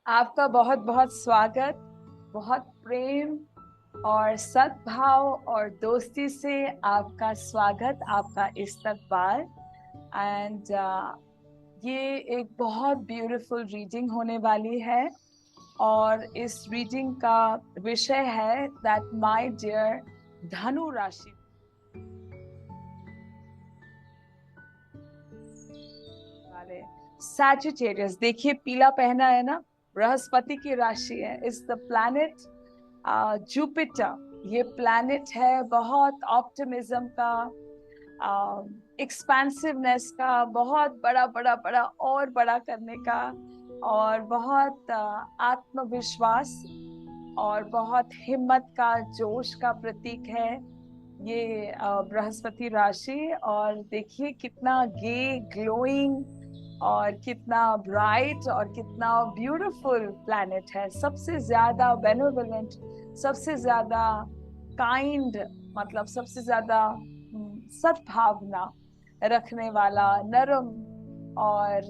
आपका बहुत बहुत स्वागत। बहुत प्रेम और सद्भाव और दोस्ती से आपका स्वागत, आपका इस्तकबाल। एंड ये एक बहुत ब्यूटीफुल रीडिंग होने वाली है और इस रीडिंग का विषय है दैट माय डियर धनु राशि वाले सैजिटेरियस। देखिए पीला पहना है ना, बृहस्पति की राशि है। Is the planet Jupiter. ये प्लैनेट है बहुत ऑप्टिमिज्म का, एक्सपेंसिवनेस का, बहुत बड़ा बड़ा बड़ा और बड़ा करने का, और बहुत आत्मविश्वास और बहुत हिम्मत का, जोश का प्रतीक है ये बृहस्पति राशि। और देखिए कितना गे, ग्लोइंग और कितना ब्राइट और कितना ब्यूटीफुल प्लैनेट है। सबसे ज्यादा बेनेवोलेंट, सबसे ज्यादा काइंड, मतलब सबसे ज्यादा सद्भावना रखने वाला, नरम और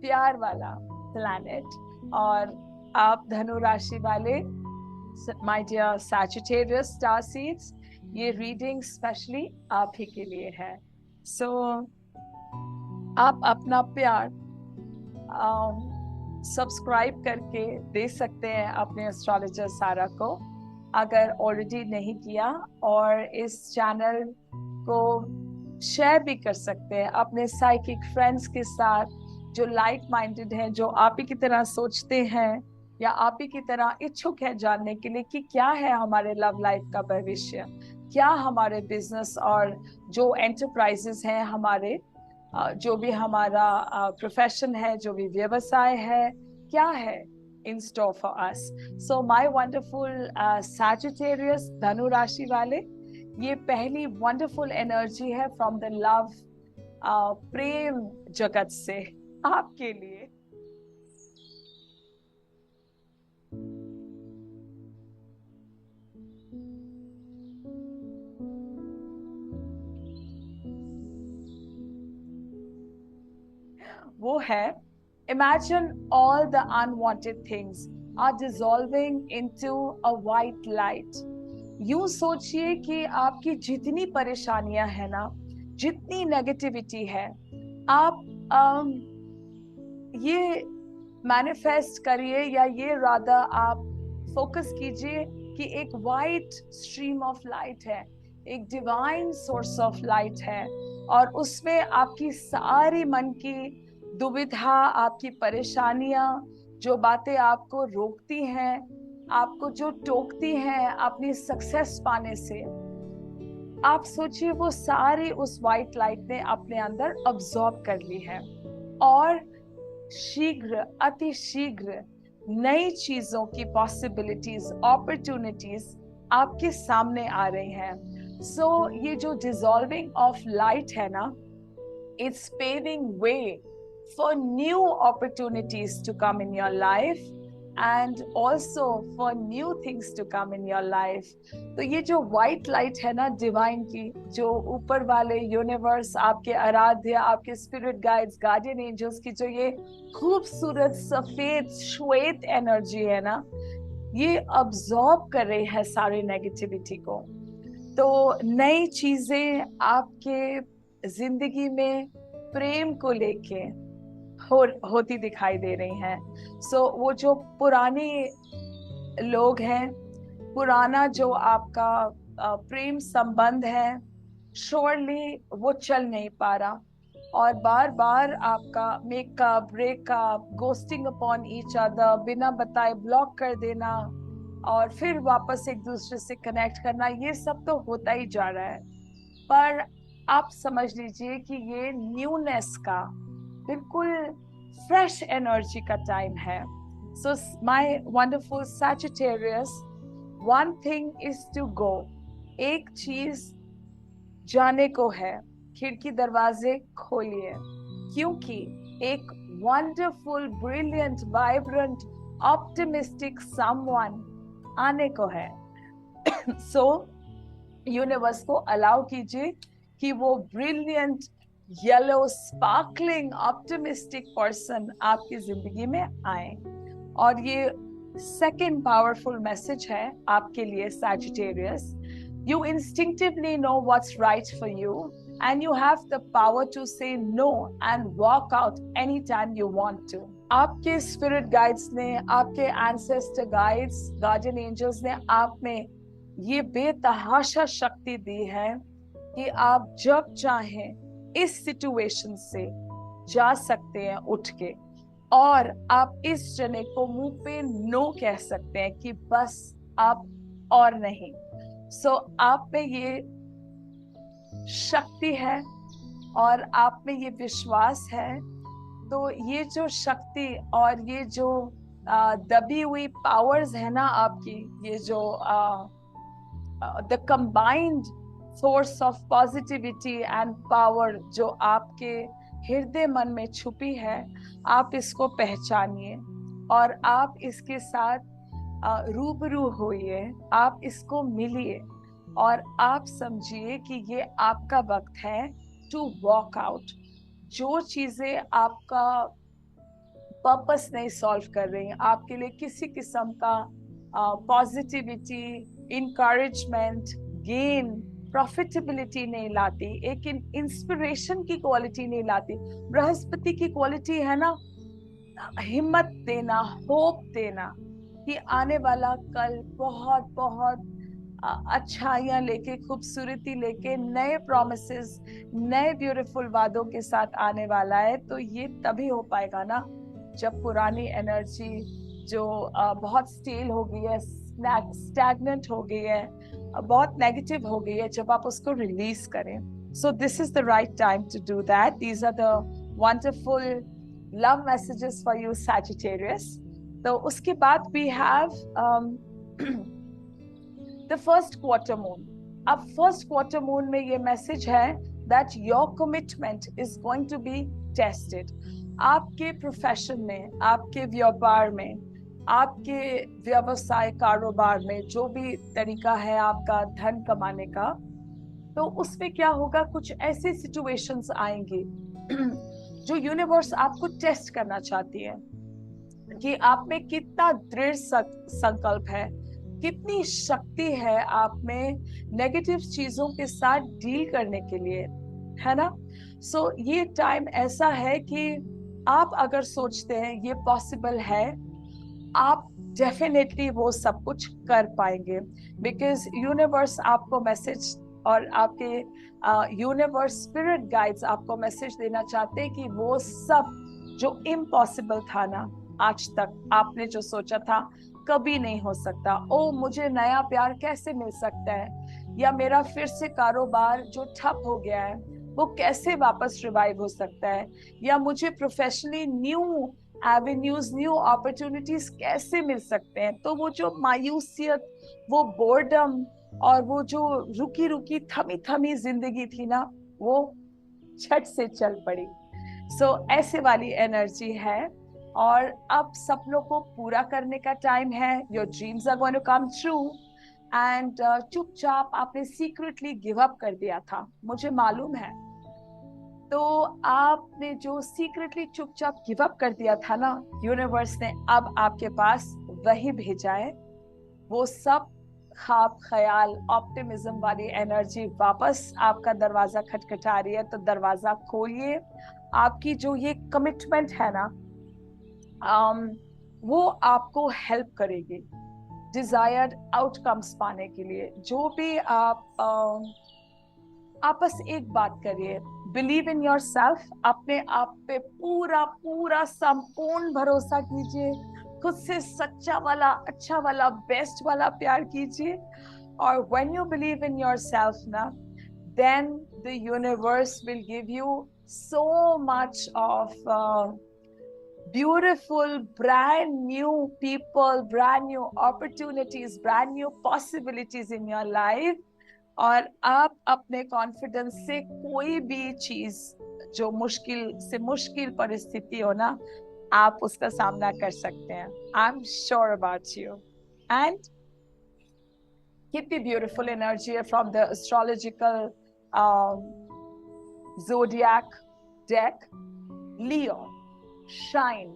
प्यार वाला प्लैनेट। और आप धनु राशि वाले, my dear Sagittarius star seeds, ये रीडिंग स्पेशली आप ही के लिए है। सो आप अपना प्यार सब्सक्राइब करके दे सकते हैं अपने एस्ट्रोलॉजर सारा को, अगर ऑलरेडी नहीं किया। और इस चैनल को शेयर भी कर सकते हैं अपने साइकिक फ्रेंड्स के साथ, जो लाइक माइंडेड हैं, जो आप ही की तरह सोचते हैं या आप ही की तरह इच्छुक है जानने के लिए कि क्या है हमारे लव लाइफ का भविष्य, क्या हमारे बिजनेस और जो एंटरप्राइजेस हैं हमारे, जो भी हमारा प्रोफेशन है, जो भी व्यवसाय है, क्या है इन store for us. So my wonderful Sagittarius धनु राशि वाले, ये पहली वंडरफुल एनर्जी है फ्रॉम द लव प्रेम जगत से आपके लिए। वो है, imagine all the unwanted things are dissolving into a white light। यूं सोचिए कि आपकी जितनी परेशानियां हैं ना, जितनी नेगेटिविटी है, आप ये मैनिफेस्ट करिए, या ये राधा आप फोकस कीजिए कि एक वाइट स्ट्रीम ऑफ लाइट है, एक डिवाइन सोर्स ऑफ लाइट है, और उसमें आपकी सारी मन की दुविधा, आपकी परेशानियां, जो बातें आपको रोकती हैं, आपको जो टोकती हैं अपनी सक्सेस पाने से, आप सोचिए वो सारी उस वाइट लाइट ने अपने अंदर अब्सॉर्ब कर ली है। और शीघ्र, अति शीघ्र नई चीजों की पॉसिबिलिटीज, अपॉर्चुनिटीज आपके सामने आ रही हैं। सो ये जो डिसॉल्विंग ऑफ लाइट है ना, it's paving way for new opportunities to come in your life and also for new things to come in your life। तो ये जो white light है ना डिवाइन की, जो ऊपर वाले यूनिवर्स, आपके आराध्य, आपके स्पिरिट गाइड्स, गार्डियन एंजल्स की जो ये खूबसूरत सफेद श्वेत एनर्जी है ना, ये अब्सॉर्ब कर रही है सारी नेगेटिविटी को। तो नई चीजें आपके जिंदगी में प्रेम को लेके होती दिखाई दे रही हैं। सो वो जो पुराने लोग हैं, पुराना जो आपका प्रेम संबंध है, श्योरली वो चल नहीं पा रहा, और बार बार आपका makeup, breakup, ghosting upon each other, बिना बताए ब्लॉक कर देना और फिर वापस एक दूसरे से कनेक्ट करना, ये सब तो होता ही जा रहा है। पर आप समझ लीजिए कि ये न्यूनेस का, बिल्कुल फ्रेश एनर्जी का टाइम है। So my wonderful Sagittarius, one thing is to go. एक चीज जाने को है, खिड़की दरवाजे खोलिए, क्योंकि एक wonderful, brilliant, vibrant, optimistic someone आने को है। सो यूनिवर्स को अलाउ कीजिए कि वो brilliant, yellow, sparkling, optimistic person आपकी जिंदगी में आए। और ये सेकंड पावरफुल मैसेज है आपके लिए Sagittarius. You instinctively know what's right for you and you have the power to say no and walk out anytime you want to. आपके स्पिरिट गाइड्स ने, आपके एंसेस्टर गाइड्स, गार्डियन एंजल्स ने आप में ये बेतहाशा शक्ति दी है कि आप जब चाहें इस सिचुएशन से जा सकते हैं उठ के, और आप इस जने को मुंह पे नो कह सकते हैं कि बस आप और नहीं. सो आप में ये शक्ति है और आप में ये विश्वास है. तो ये जो शक्ति और ये जो दबी हुई पावर्स है ना आपकी, ये जो the combined source of positivity and power जो आपके हृदय मन में छुपी है, आप इसको पहचानिए और आप इसके साथ रूबरू होइए, आप इसको मिलिए और आप समझिए कि ये आपका वक्त है टू वॉक आउट. जो चीजें आपका पर्पस नहीं सॉल्व कर रही हैं, आपके लिए किसी किस्म का पॉजिटिविटी, इनकरेजमेंट, गेन, प्रॉफिटेबिलिटी नहीं लाती, एक इंस्पिरेशन की क्वालिटी नहीं लाती. बृहस्पति की क्वालिटी है ना हिम्मत देना, होप देना कि आने वाला कल बहुत बहुत अच्छाइयां लेके, खूबसूरती लेके, नए प्रॉमिसेस, नए ब्यूटीफुल वादों के साथ आने वाला है. तो ये तभी हो पाएगा ना जब पुरानी एनर्जी जो बहुत स्टेल हो गई है, स्टैग्नेंट हो गई है, बहुत नेगेटिव हो गई है, जब आप उसको रिलीज करें. So this is the right time to do that. These are the wonderful love messages for you Sagittarius. तो उसके बाद we have the first quarter moon. अब फर्स्ट क्वार्टर मून में ये मैसेज है that your commitment is going to be tested. आपके profession में, आपके व्यापार में, आपके व्यवसाय कारोबार में, जो भी तरीका है आपका धन कमाने का, तो उसमें क्या होगा, कुछ ऐसी सिचुएशंस आएंगी जो यूनिवर्स आपको टेस्ट करना चाहती है कि आप में कितना दृढ़ संकल्प है, कितनी शक्ति है आप में नेगेटिव चीजों के साथ डील करने के लिए, है ना. सो ये टाइम ऐसा है कि आप अगर सोचते हैं ये पॉसिबल है, आप डेफिनेटली वो सब कुछ कर पाएंगे. बिकॉज यूनिवर्स आपको मैसेज और आपके यूनिवर्स स्पिरिट गाइड्स आपको मैसेज देना चाहते हैं कि वो सब जो इम्पॉसिबल था ना आज तक, आपने जो सोचा था कभी नहीं हो सकता, ओ मुझे नया प्यार कैसे मिल सकता है, या मेरा फिर से कारोबार जो ठप हो गया है वो कैसे वापस रिवाइव हो सकता है, या मुझे professionally new avenues, new opportunities कैसे मिल सकते हैं. तो वो जो मायूसियत, वो बोर्डम और वो जो रुकी रुकी थमी थमी जिंदगी थी ना, वो झट से चल पड़ी. सो ऐसे वाली एनर्जी है और अब सपनों को पूरा करने का टाइम है. Your dreams are going to come true. And चुपचाप आपने सीक्रेटली गिव अप कर दिया था, मुझे मालूम है. तो आपने जो सीक्रेटली चुपचाप गिव अप कर दिया था ना, यूनिवर्स ने अब आपके पास वही भेजा है. वो सब ख्वाब, ख्याल, ऑप्टिमिज्म वाली एनर्जी वापस आपका दरवाजा खटखटा रही है. तो दरवाजा खोलिए. आपकी जो ये कमिटमेंट है ना, वो आपको हेल्प करेगी डिजायर्ड आउटकम्स पाने के लिए. जो भी आप बस एक बात करिए, बिलीव इन योर सेल्फ. अपने आप पे पूरा पूरा संपूर्ण भरोसा कीजिए. खुद से सच्चा वाला, अच्छा वाला, बेस्ट वाला प्यार कीजिए. और when you believe in yourself ना, then the universe will give you so much of beautiful, brand new people, brand new opportunities, brand new possibilities in your life. और आप अपने कॉन्फिडेंस से कोई भी चीज जो मुश्किल से मुश्किल परिस्थिति हो ना, आप उसका सामना कर सकते हैं. I am sure about you. And keep the beautiful energy from the astrological zodiac deck. Leo, shine.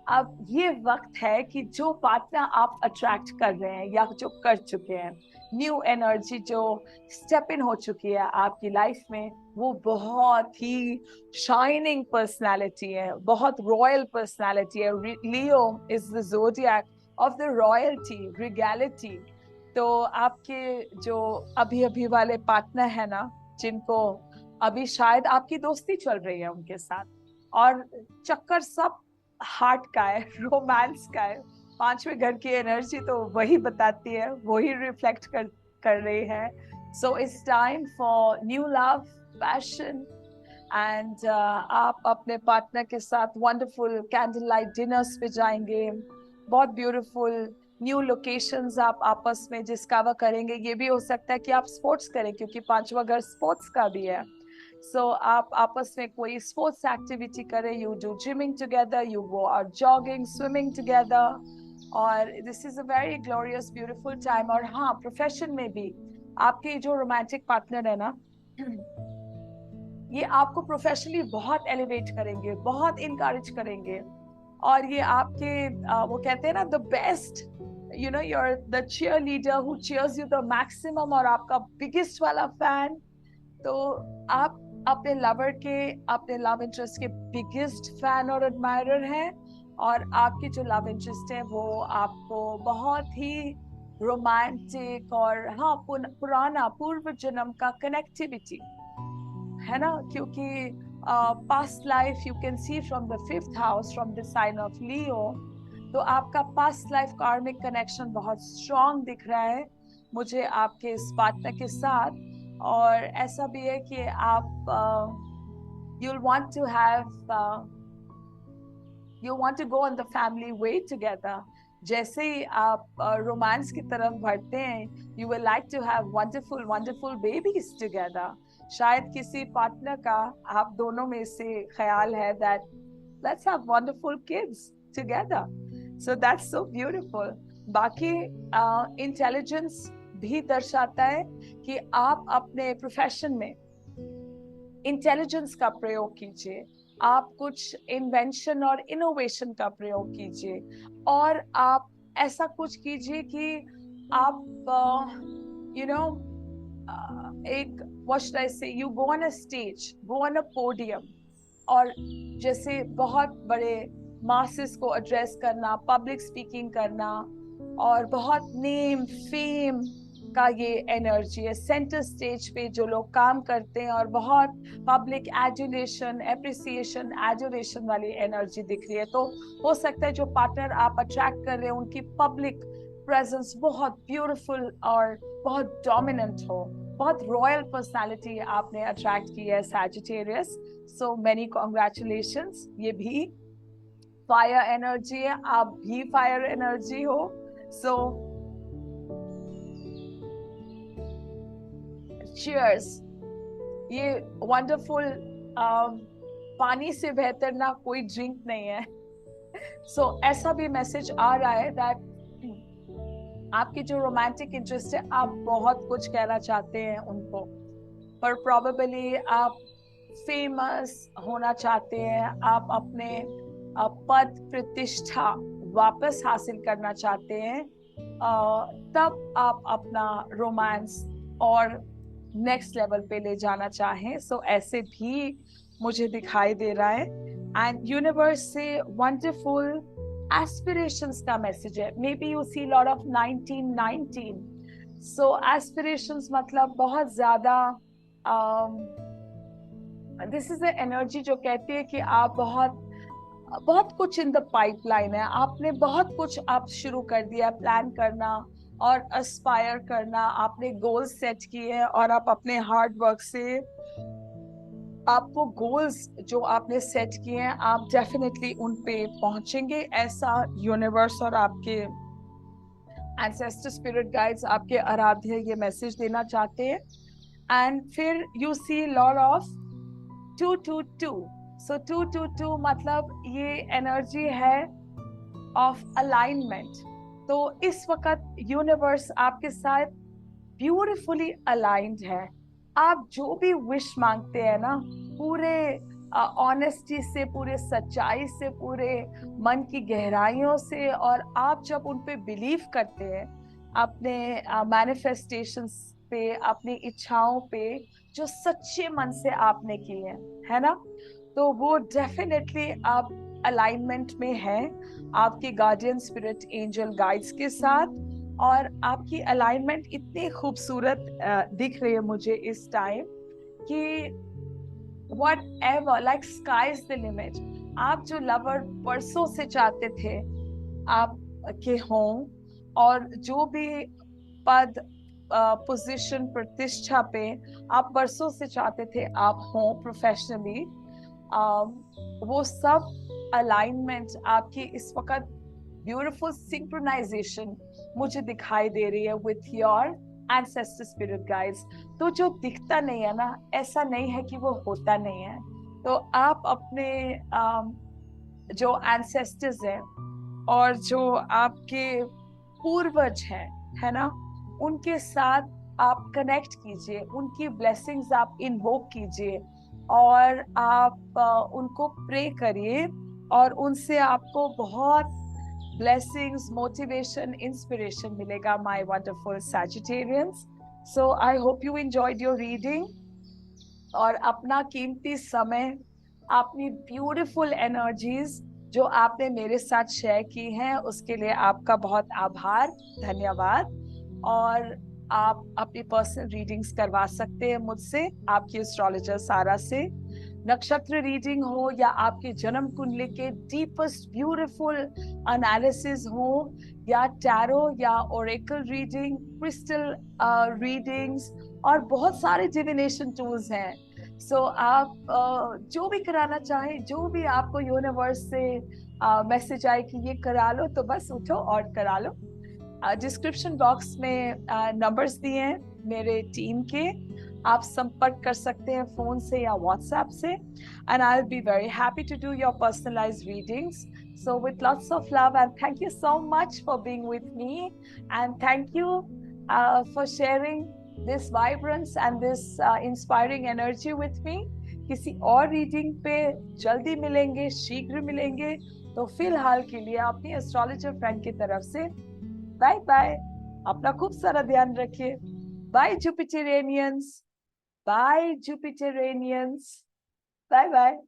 अब ये वक्त है कि जो पार्टनर आप अट्रैक्ट कर रहे हैं या जो कर चुके हैं, न्यू एनर्जी जो स्टेप इन हो चुकी है आपकी लाइफ में, वो बहुत ही शाइनिंग पर्सनालिटी है, बहुत रॉयल पर्सनालिटी है। Leo is the zodiac of the royalty, regality. तो आपके जो अभी अभी वाले पार्टनर है ना, जिनको अभी शायद आपकी दोस्ती चल रही है उनके साथ, और चक्कर सब हार्ट का है, रोमांस का है, पांचवें घर की एनर्जी तो वही बताती है, वही रिफ्लेक्ट कर रही है। So it's time for new love, passion, and आप अपने पार्टनर के साथ वंडरफुल कैंडल लाइट डिनर्स पे जाएंगे, बहुत ब्यूटीफुल न्यू लोकेशंस आप आपस में डिस्कवर करेंगे। ये भी हो सकता है कि आप स्पोर्ट्स करें, क्योंकि पांचवा घर स्पोर्ट्स का भी है। सो आप आपस में कोई स्पोर्ट्स एक्टिविटी करें, you do gymming together, you go out jogging, swimming together, और this is a very glorious beautiful time. और हाँ, प्रोफेशन में भी आपके जो रोमांटिक पार्टनर है ना, ये आपको प्रोफेशनली बहुत एलिवेट करेंगे, बहुत इनकरेज करेंगे, और ये आपके वो कहते हैं ना, the best, you know, you're the cheerleader who cheers you the maximum, और आपका बिगेस्ट वाला फैन। तो आप अपने लवर के, अपने लव इंटरेस्ट के बिगेस्ट फैन और एडमायरर हैं, और आपके जो लव इंटरेस्ट है वो आपको बहुत ही रोमांटिक और हाँ पुराना पूर्व जन्म का कनेक्टिविटी है ना, क्योंकि past life you can see from the 5th house, from the sign of Leo. तो आपका पास्ट लाइफ कार्मिक कनेक्शन बहुत स्ट्रॉन्ग दिख रहा है मुझे आपके इस पार्टनर के साथ। और ऐसा भी है कि आप you'll want to have you want to go on the family way together। जैसे ही आप रोमांस की तरफ बढ़ते हैं, you will like to have wonderful wonderful babies together। शायद किसी पार्टनर का आप दोनों में से ख्याल है that let's have wonderful kids together। So that's so beautiful। बाकी इंटेलिजेंस भी दर्शाता है कि आप अपने प्रोफेशन में इंटेलिजेंस का प्रयोग कीजिए, आप कुछ इन्वेंशन और इनोवेशन का प्रयोग कीजिए, और आप ऐसा कुछ कीजिए कि आप यू नो एक what should I say, you go on a stage, go on a podium, और जैसे बहुत बड़े मासेस को एड्रेस करना, पब्लिक स्पीकिंग करना, और बहुत नेम फेम का ये एनर्जी है। सेंटर स्टेज पे जो लोग काम करते हैं और बहुत पब्लिक एजुलेशन, एप्रिसिएशन, एजुलेशन वाली एनर्जी दिख रही है। तो हो सकता है जो पार्टनर आप अट्रैक्ट कर रहे हैं उनकी पब्लिक प्रेजेंस बहुत ब्यूटीफुल और बहुत डोमिनेंट हो, बहुत रॉयल पर्सनालिटी आपने अट्रैक्ट की है सैजिटेरियस। So many congratulations. ये भी फायर एनर्जी है, आप भी फायर एनर्जी हो। सो चीयर्स। ये वंडरफुल पानी से बेहतर ना कोई ड्रिंक नहीं है। सो ऐसा भी मैसेज आ रहा है दैट आपकी जो रोमांटिक इंटरेस्ट है, आप बहुत कुछ कहना चाहते हैं उनको, पर प्रोबेबली आप फेमस होना चाहते हैं, आप अपने पद प्रतिष्ठा वापस हासिल करना चाहते हैं, तब आप अपना रोमांस और नेक्स्ट लेवल पे ले जाना चाहें। सो ऐसे भी मुझे दिखाई दे रहा है। एंड यूनिवर्स से वंडरफुल एस्पिरेशंस का मैसेज है। May be you see lot of 1919। So aspirations मतलब बहुत ज्यादा दिस इज द एनर्जी जो कहती है कि आप बहुत कुछ इन द पाइपलाइन है, आपने बहुत कुछ आप शुरू कर दिया, प्लान करना और एस्पायर करना, आपने गोल्स सेट किए हैं, और आप अपने हार्ड वर्क से आप वो गोल्स जो आपने सेट किए हैं, आप डेफिनेटली उन पे पहुंचेंगे। ऐसा यूनिवर्स और आपके एंसेस्टर स्पिरिट गाइड्स, आपके आराध्य ये मैसेज देना चाहते हैं। एंड फिर यू सी लॉट ऑफ 222। सो 222 मतलब ये एनर्जी है ऑफ अलाइनमेंट। तो इस वक्त यूनिवर्स आपके साथ ब्यूटीफुली अलाइंड है। आप जो भी विश मांगते हैं ना, पूरे ऑनेस्टी से, पूरे सच्चाई से, पूरे मन की गहराइयों से। और आप जब उन पे बिलीव करते हैं, अपने मैनिफेस्टेशंस पे, अपनी इच्छाओं पे जो सच्चे मन से आपने की है ना, तो वो डेफिनेटली आप अलाइनमेंट में है आपके गार्डियन स्पिरिट एंजल गाइड्स के साथ। और आपकी अलाइनमेंट इतनी खूबसूरत दिख रही है मुझे इस टाइम कि whatever, like sky is the limit। आप जो लवर परसों से चाहते थे आप के हों, और जो भी पद, पोजीशन, प्रतिष्ठा पे आप बरसों से चाहते थे आप हों प्रोफेशनली, वो सब अलाइनमेंट आपकी इस वक्त ब्यूटीफुल सिंक्रोनाइजेशन मुझे दिखाई दे रही है with your ancestor spirit guides. तो जो दिखता नहीं है ना, ऐसा नहीं है कि वो होता नहीं है। तो आप अपने जो एंसेस्टर्स हैं और जो आपके पूर्वज हैं, है ना, उनके साथ आप कनेक्ट कीजिए, उनकी ब्लेसिंग्स आप इन्वोक कीजिए, और आप उनको प्रे करिए, और उनसे आपको बहुत blessings, motivation, inspiration मिलेगा, my wonderful Sagittarians. So I hope you enjoyed your reading, और अपना कीमती समय, अपनी ब्यूटीफुल एनर्जीज जो आपने मेरे साथ शेयर की हैं, उसके लिए आपका बहुत आभार, धन्यवाद। और आप अपनी पर्सनल रीडिंग्स करवा सकते हैं मुझसे, आपकी एस्ट्रोलॉजर सारा से। नक्षत्र रीडिंग हो या आपके जन्म कुंडली के डीपेस्ट ब्यूटीफुल एनालिसिस हो, या टैरो या ओरेकल रीडिंग, क्रिस्टल रीडिंग्स, और बहुत सारे डिविनेशन टूल्स हैं। सो आप जो भी कराना चाहें, जो भी आपको यूनिवर्स से मैसेज आए कि ये करा लो, तो बस उठो और करा लो। डिस्क्रिप्शन बॉक्स में नंबर्स दिए हैं मेरे टीम के, आप संपर्क कर सकते हैं फोन से या व्हाट्सएप से, and I will be very happy to do your personalised readings. So with lots of love, and thank you so much for being with me, and thank you for sharing this vibrance and this inspiring energy with me। किसी और reading पे जल्दी मिलेंगे, शीघ्र मिलेंगे। तो फिलहाल के लिए अपनी एस्ट्रोलॉजर फ्रेंड की तरफ से बाय बाय। अपना खूब सारा ध्यान रखिए। Bye Jupiterians, bye Jupiterians, bye bye.